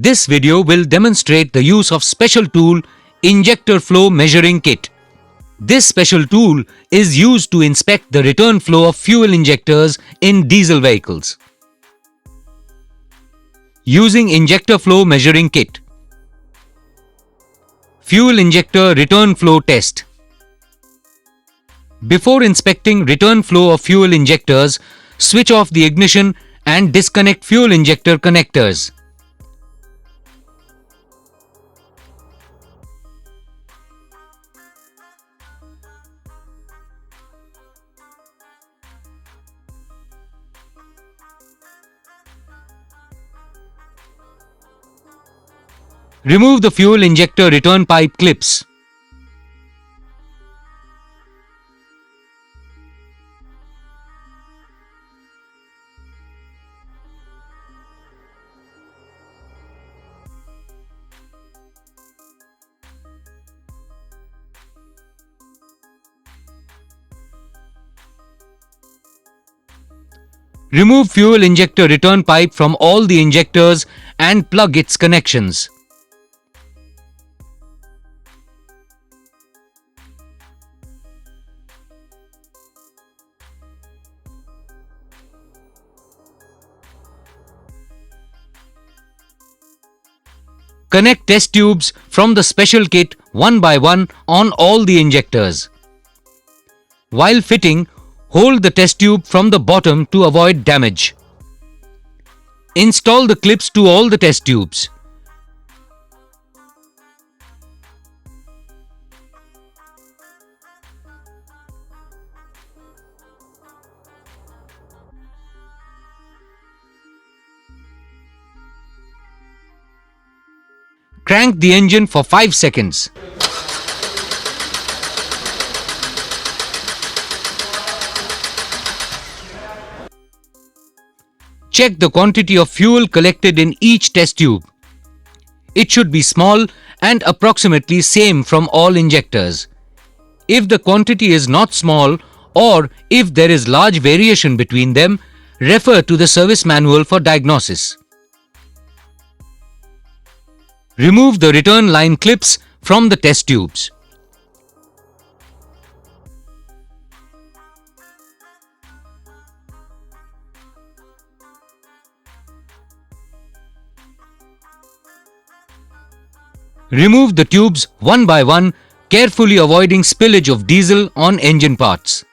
This video will demonstrate the use of special tool Injector Flow Measuring Kit. This special tool is used to inspect the return flow of fuel injectors in diesel vehicles. Using Injector Flow Measuring Kit. Fuel Injector Return Flow Test. Before inspecting return flow of fuel injectors, switch off the ignition and disconnect fuel injector connectors. Remove the fuel injector return pipe clips. Remove fuel injector return pipe from all the injectors and plug its connections. Connect test tubes from the special kit one by one on all the injectors. While fitting, hold the test tube from the bottom to avoid damage. Install the clips to all the test tubes. Crank the engine for 5 seconds. Check the quantity of fuel collected in each test tube. It should be small and approximately same from all injectors. If the quantity is not small or if there is large variation between them, refer to the service manual for diagnosis. Remove the return line clips from the test tubes. Remove the tubes one by one, carefully avoiding spillage of diesel on engine parts.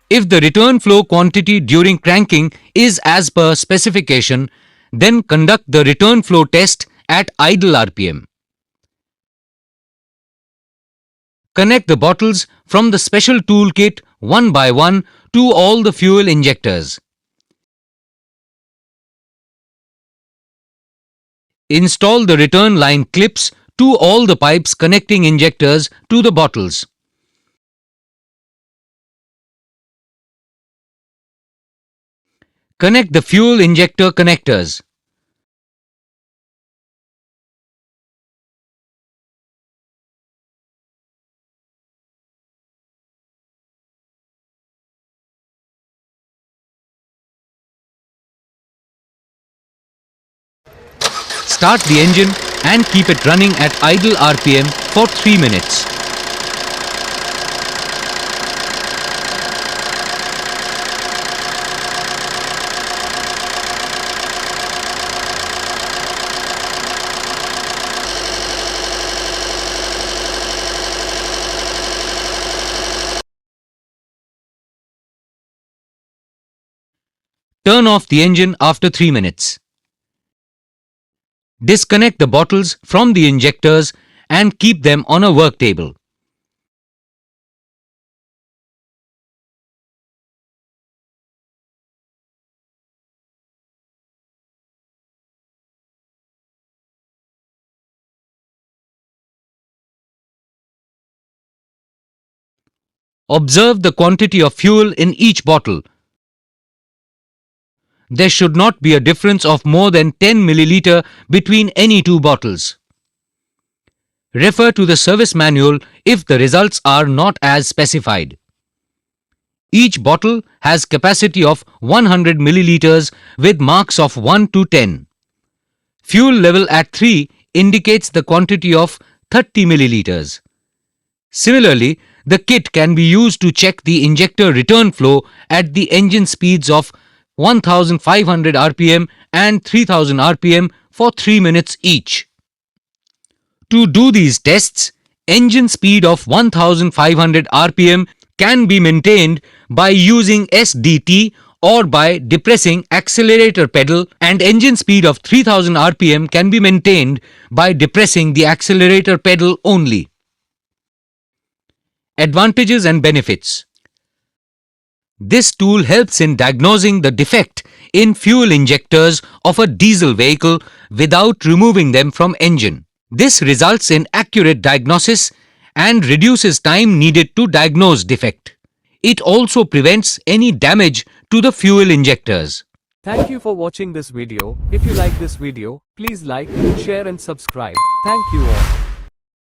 If the return flow quantity during cranking is as per specification, then conduct the return flow test at idle RPM. Connect the bottles from the special toolkit one by one to all the fuel injectors. Install the return line clips to all the pipes connecting injectors to the bottles. Connect the fuel injector connectors. Start the engine and keep it running at idle RPM for 3 minutes. Turn off the engine after 3 minutes. Disconnect the bottles from the injectors and keep them on a work table. Observe the quantity of fuel in each bottle. There should not be a difference of more than 10 milliliter between any two bottles. Refer to the service manual if the results are not as specified. Each bottle has capacity of 100 milliliters with marks of 1 to 10. Fuel level at 3 indicates the quantity of 30 milliliters. Similarly, the kit can be used to check the injector return flow at the engine speeds of 1500 rpm and 3000 rpm for 3 minutes each. To do these tests, engine speed of 1500 rpm can be maintained by using SDT or by depressing accelerator pedal, and engine speed of 3000 rpm can be maintained by depressing the accelerator pedal only. Advantages and benefits. This tool helps in diagnosing the defect in fuel injectors of a diesel vehicle without removing them from engine. This results in accurate diagnosis and reduces time needed to diagnose defect. It also prevents any damage to the fuel injectors. Thank you for watching this video. If you like this video, please like, share and subscribe. Thank you all.